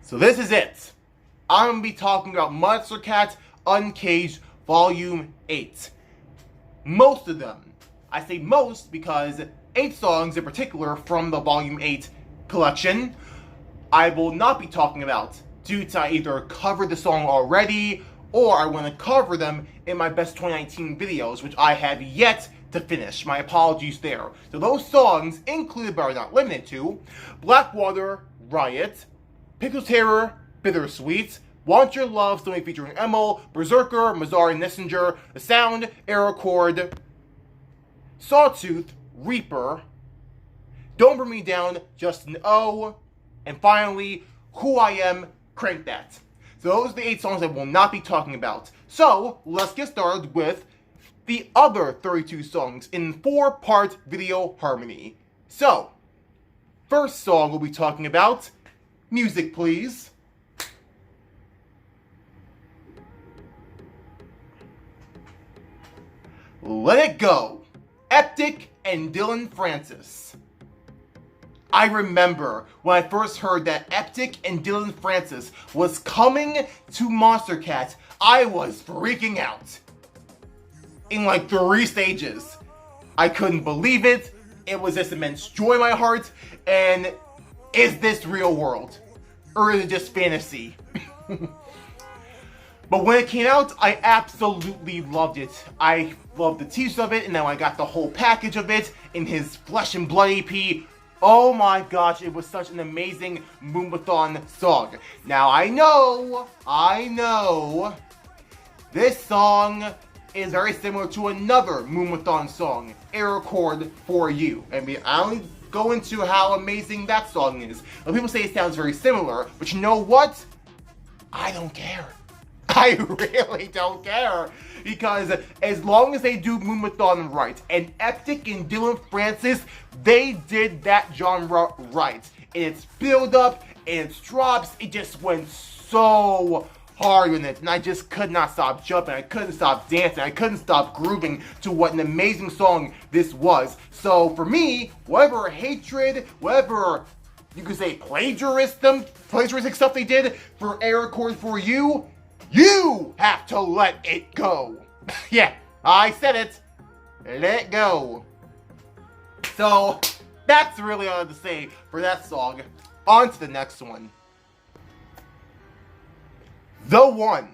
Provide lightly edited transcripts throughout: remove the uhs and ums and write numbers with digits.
So this is it. I'm going to be talking about Monstercat Uncaged Volume 8. Most of them. I say most because 8 songs in particular from the Volume 8 collection I will not be talking about due to I either covered the song already or I want to cover them in my best 2019 videos, which I have yet to finish. My apologies there. So those songs included but are not limited to Blackwater, Riot, Pickle Terror, Bittersweet, Want Your Love, still featuring Emil, Berserker, Mazari Messenger, The Sound, Arrow Chord, Sawtooth, Reaper, Don't Bring Me Down, Just an O, and finally, Who I Am, Crank That. So those are the 8 songs I will not be talking about. So let's get started with the other 32 songs in 4-part video harmony. So, first song we'll be talking about, music please. Let It Go, Eptic and Dylan Francis. I remember when I first heard that Eptic and Dylan Francis was coming to Monstercat, I was freaking out. In like 3 stages. I couldn't believe it. It was this immense joy in my heart. And is this real world? Or is it just fantasy? But when it came out, I absolutely loved it. I loved the teaser of it, and then I got the whole package of it in his Flesh and Blood EP. Oh my gosh, it was such an amazing Moomathon song. Now I know, this song is very similar to another Moomathon song, Arrow Chord For You. I mean, I only go into how amazing that song is. But people say it sounds very similar, but you know what? I don't care. I really don't care. Because as long as they do Moomathon right, and Eptic and Dylan Francis, they did that genre right. And its build up, and its drops, it just went so hard in it. And I just could not stop jumping, I couldn't stop dancing, I couldn't stop grooving to what an amazing song this was. So for me, whatever hatred, whatever you could say plagiaristic stuff they did for Arrow Chord For You, you have to let it go. Yeah, I said it. Let it go. So, that's really all I have to say for that song. On to the next one. The One,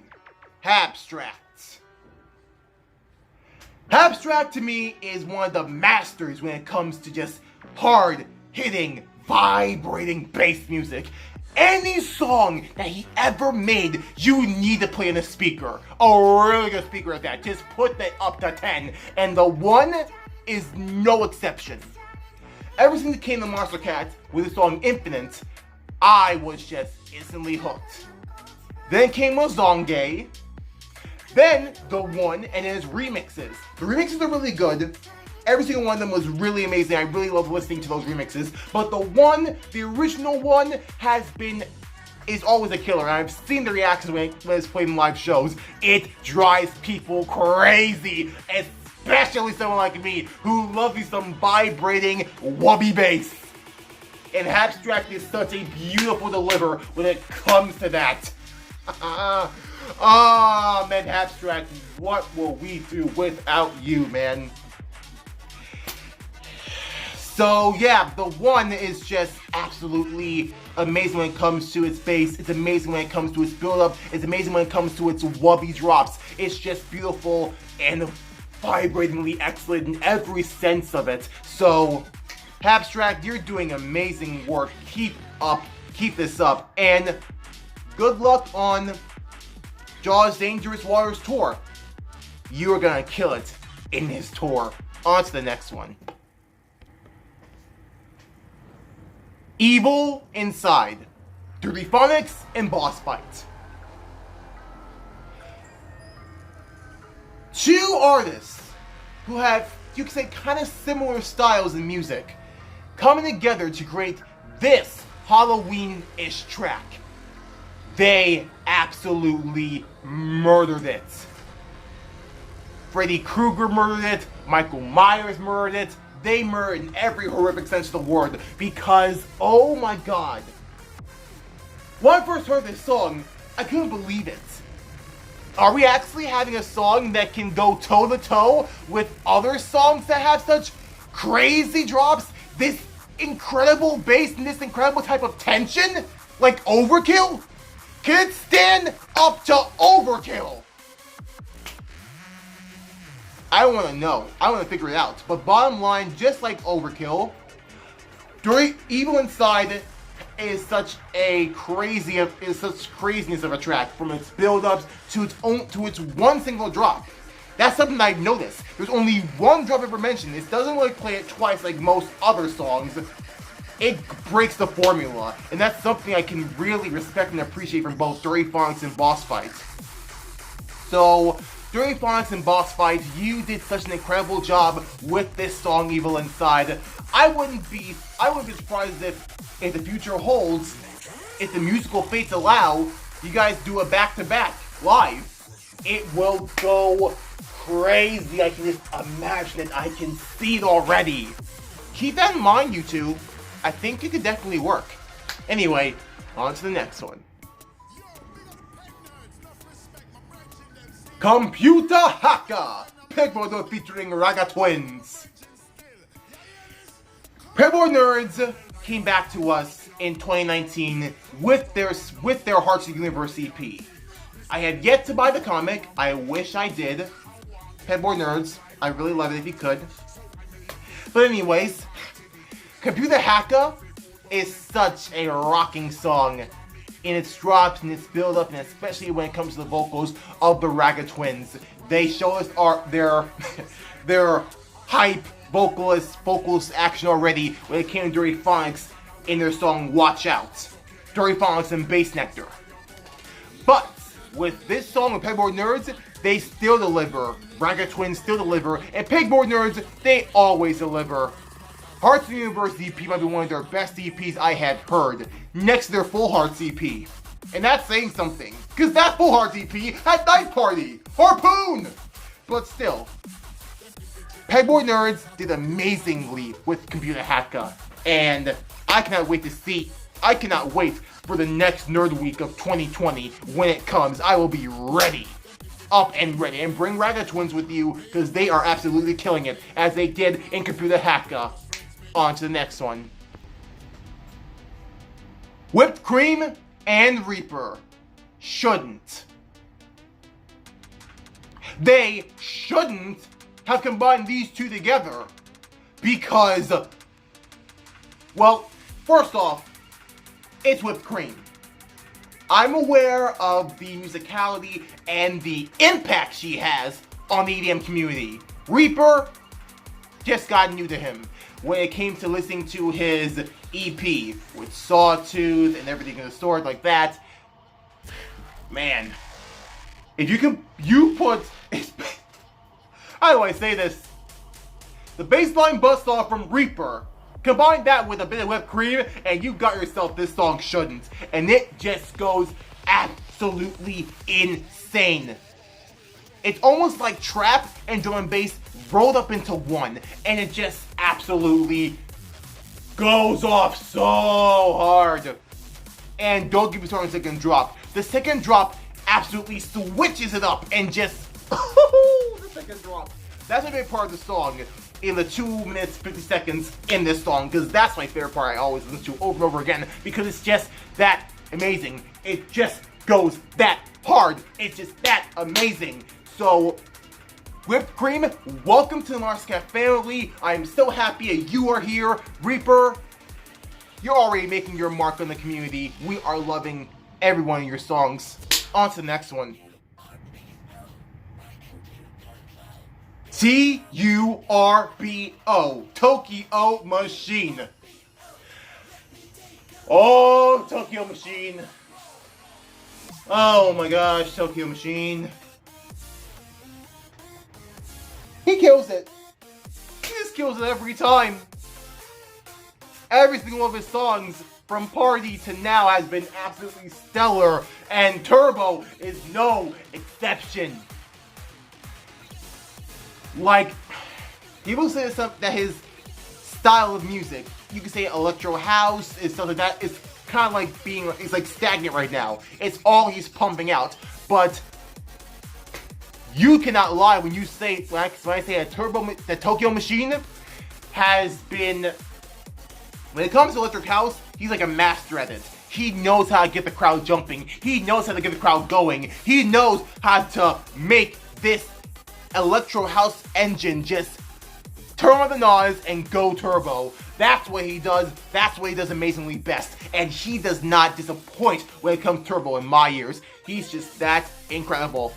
Abstract. Abstract to me is one of the masters when it comes to just hard-hitting, vibrating bass music. Any song that he ever made, you need to play in a speaker. A really good speaker at that. Just put that up to 10. And The One is no exception. Ever since it came to Monstercat with the song Infinite, I was just instantly hooked. Then came Mozonge. Then The One and his remixes. The remixes are really good. Every single one of them was really amazing. I really love listening to those remixes. But The One, the original one, is always a killer. And I've seen the reactions when it's played in live shows. It drives people crazy. Especially someone like me, who loves some vibrating, wubby bass. And Abstract is such a beautiful deliver when it comes to that. Oh, man, Abstract, what will we do without you, man? So yeah, The One is just absolutely amazing when it comes to its bass. It's amazing when it comes to its build-up. It's amazing when it comes to its wubby drops. It's just beautiful and vibratingly excellent in every sense of it. So, Abstract, you're doing amazing work. Keep this up. And good luck on Jaws Dangerous Waters tour. You are gonna kill it in his tour. On to the next one. Evil Inside, Dirty Phonics and Boss Fight. 2 artists who have, you could say, kind of similar styles in music, coming together to create this Halloween-ish track. They absolutely murdered it. Freddy Krueger murdered it, Michael Myers murdered it. They murdered in every horrific sense of the word because, oh my god, When I first heard this song, I couldn't believe it. Are we actually having a song that can go toe-to-toe with other songs that have such crazy drops? This incredible bass and this incredible type of tension? Like Overkill? Can it stand up to Overkill? I don't want to know. I want to figure it out. But bottom line, just like Overkill, Evil Inside is such craziness of a track, from its build-ups to its one single drop. That's something I've noticed. There's only one drop ever mentioned. It doesn't really play it twice like most other songs. It breaks the formula, and that's something I can really respect and appreciate from both during phonics and boss fights. So, during phonics and boss fights, you did such an incredible job with this song, Evil Inside. I wouldn't be surprised if the future holds, if the musical fates allow, you guys do a back-to-back live. It will go crazy. I can just imagine it. I can see it already. Keep that in mind, you two. I think it could definitely work. Anyway, on to the next one. Computer Hacker! Pegboard featuring Raga Twins. Pegboard Nerds came back to us in 2019 with their Hearts of the Universe EP. I have yet to buy the comic. I wish I did. Pegboard Nerds, I really love it if you could. But anyways, Computer Hacker is such a rocking song in its drops and its build-up, and especially when it comes to the vocals of the Raga Twins. They show us their hype vocalist action already when it came to Dury Phonics in their song Watch Out. Dury Phonics and Bass Nectar. But with this song with Pegboard Nerds, they still deliver. Raga Twins still deliver, and Pegboard Nerds, they always deliver. Hearts of the Universe EP might be one of their best EPs I have heard, next to their Full Hearts EP. And that's saying something, because that Full Hearts EP had Night Party, Harpoon! But still, Pegboard Nerds did amazingly with Computer Hacker, and I cannot wait for the next Nerd Week of 2020 when it comes. I will be ready. Up and ready, and bring Raga Twins with you, because they are absolutely killing it, as they did in Computer Hacker. On to the next one. Whipped Cream and Reaper. Shouldn't. They shouldn't have combined these two together, because, well, first off, it's Whipped Cream. I'm aware of the musicality and the impact she has on the EDM community. Reaper just got new to him when it came to listening to his EP with Sawtooth and everything in the store like that. Man, if you put, how do I say this? The bassline bust off from Reaper, combine that with a bit of Whipped Cream, and you got yourself this song Shouldn't. And it just goes absolutely insane. It's almost like trap and drum and bass rolled up into one, and it just absolutely goes off so hard. And don't get me started on the second drop. The second drop absolutely switches it up and just the second drop. That's my favorite part of the song in the 2 minutes 50 seconds in this song, because that's my favorite part I always listen to over and over again, because it's just that amazing. It just goes that hard. It's just that amazing. So, Whipped Cream, welcome to the Monstercat family. I am so happy that you are here. Reaper, you're already making your mark on the community. We are loving every one of your songs. On to the next one. TURBO, Tokyo Machine. Oh, Tokyo Machine. Oh my gosh, Tokyo Machine. He kills it. He just kills it every time. Every single one of his songs, from Party to now, has been absolutely stellar, and Turbo is no exception. Like, people say that his style of music, you could say electro house, is something that is kind of like being, it's like stagnant right now. It's all he's pumping out. But you cannot lie when you say, when I say the Tokyo Machine has been, when it comes to Electric House, he's like a master at it. He knows how to get the crowd jumping. He knows how to get the crowd going. He knows how to make this Electro House engine just turn on the NOS and go turbo. That's what he does. That's what he does amazingly best. And he does not disappoint when it comes to turbo in my ears. He's just that incredible.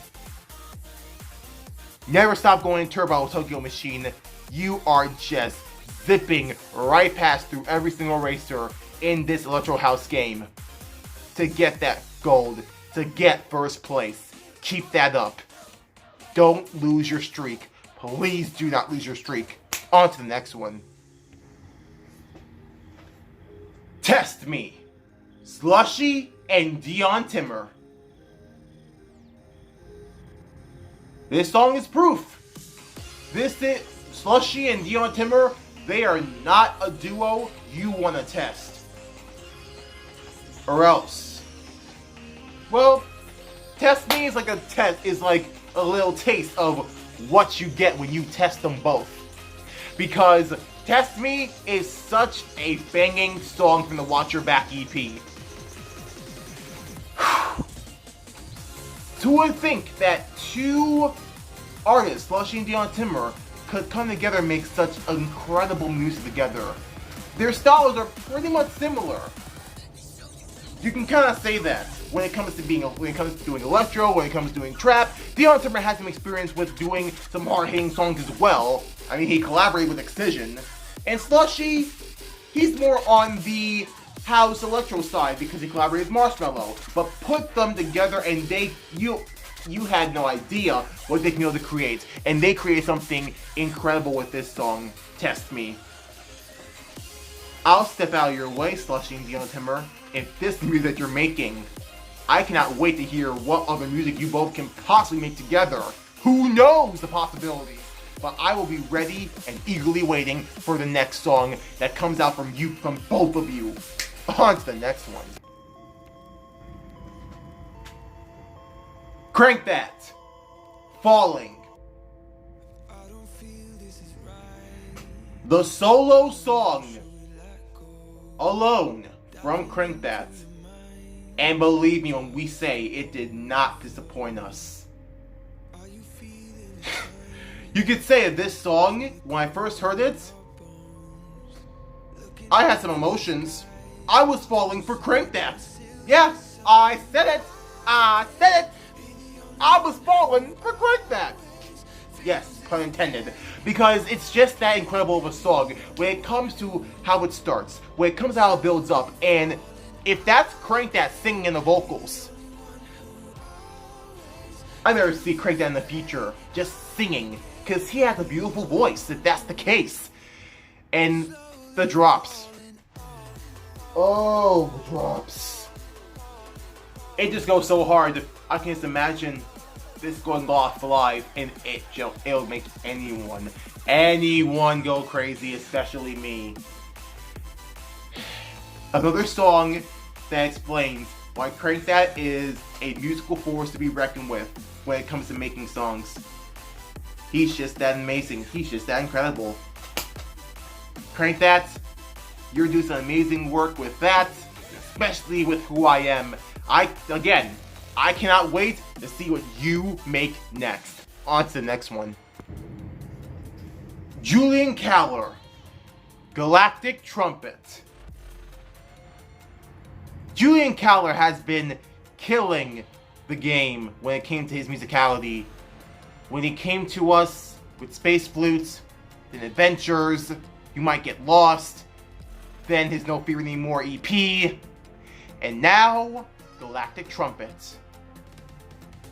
Never stop going turbo, Tokyo Machine. You are just zipping right past through every single racer in this Electro House game to get that gold, to get first place. Keep that up. Don't lose your streak. Please do not lose your streak. On to the next one. Test Me. Slushy and Dion Timmer. This song is proof. This is Slushy and Dion Timmer. They are not a duo you want to test. Or else. Well, Test Me is like a test, is like a little taste of what you get when you test them both. Because Test Me is such a banging song from the Watch Your Back EP. Who would think that two artists, Slushy and Dion Timmer, could come together and make such incredible music together? Their styles are pretty much similar. You can kind of say that when it comes to doing electro, when it comes to doing trap. Dion Timmer has some experience with doing some hard-hitting songs as well. I mean, he collaborated with Excision. And Slushy, he's more on the house electro side because he collaborated with Marshmello. But put them together and you had no idea what they can be able to create. And they create something incredible with this song, Test Me. I'll step out of your way, Slushy and Dion Timmer. If this music that you're making, I cannot wait to hear what other music you both can possibly make together. Who knows the possibilities? But I will be ready and eagerly waiting for the next song that comes out from both of you. On to the next one. Crank That. Falling. The solo song alone from Crank That. And believe me when we say it did not disappoint us. You could say that this song, when I first heard it, I had some emotions. I was falling for Crank That. Yeah, I said it. I said it. I was falling for Crank That. Yes, pun intended. Because it's just that incredible of a song when it comes to how it starts, when it comes to how it builds up, and if that's Crank That singing in the vocals, I never see Crank That in the future just singing, because he has a beautiful voice, if that's the case. And the drops. Oh, the drops. It just goes so hard. I can just imagine this going off live, and it'll make anyone go crazy, especially me. Another song that explains why Crank That is a musical force to be reckoned with when it comes to making songs. He's just that amazing. He's just that incredible. Crank That, you're doing some amazing work with that, especially with Who I Am. I cannot wait to see what you make next. On to the next one. Julian Caller, Galactic Trumpets. Julian Caller has been killing the game when it came to his musicality. When he came to us with Space Flutes, then Adventures, You Might Get Lost, then his No Fear Anymore EP, and now Galactic Trumpets.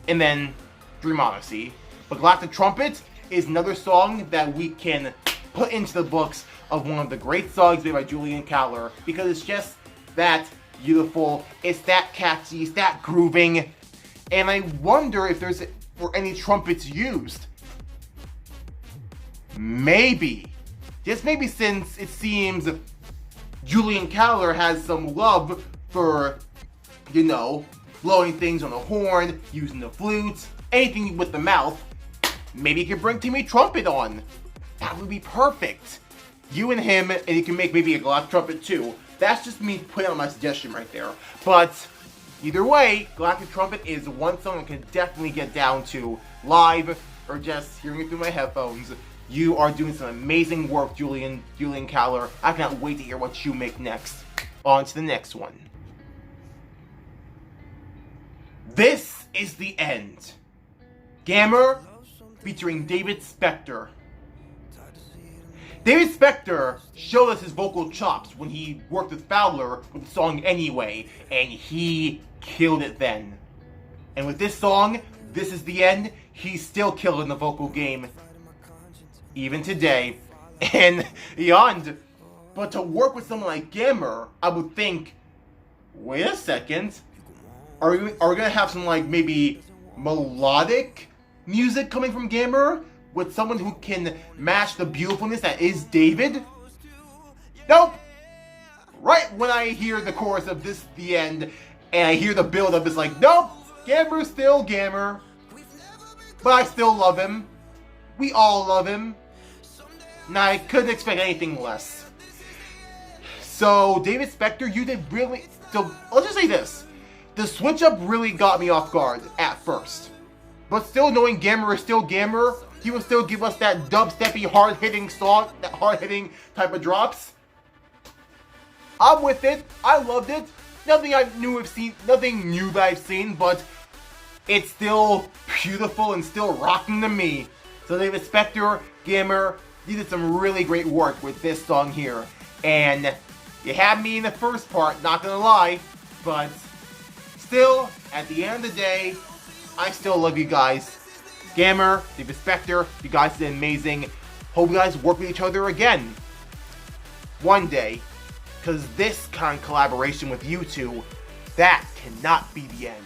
And then Dream Odyssey. But Galactic Trumpets is another song that we can put into the books of one of the great songs made by Julian Caller, because it's just that beautiful, it's that catchy, it's that grooving, and I wonder if were any trumpets used. Maybe. Just maybe, since it seems Julian Caller has some love for, you know, blowing things on the horn, using the flute, anything with the mouth, maybe you could bring Timmy Trumpet on. That would be perfect. You and him, and you can make maybe a Galactic Trumpet too. That's just me putting out my suggestion right there. But either way, Galactic Trumpet is one song I can definitely get down to live or just hearing it through my headphones. You are doing some amazing work, Julian Cowler. I cannot wait to hear what you make next. On to the next one. This is the end. Gammer featuring David Spector. David Spector showed us his vocal chops when he worked with Fowler with the song Anyway, and he killed it then. And with this song, This Is the End, he's still killing the vocal game, even today, and beyond. But to work with someone like Gammer, I would think, wait a second, are we gonna have some like maybe melodic music coming from Gammer with someone who can match the beautifulness that is David? Nope. Right when I hear the chorus of This the End and I hear the build up, it's like, nope, Gammer's still Gammer. But I still love him. We all love him. And I couldn't expect anything less. So, David Spector, you did really... So, let's just say this. The switch up really got me off guard at first. But still knowing Gammer is still Gammer, he will still give us that dubsteppy, hard-hitting song, that hard-hitting type of drops. I'm with it. I loved it. Nothing new that I've seen, but it's still beautiful and still rocking to me. So David Spector, Gammer, you did some really great work with this song here. And you had me in the first part, not gonna lie, but still, at the end of the day, I still love you guys. Gammer, David Spector, you guys did amazing. Hope you guys work with each other again one day, because this kind of collaboration with you two, that cannot be the end.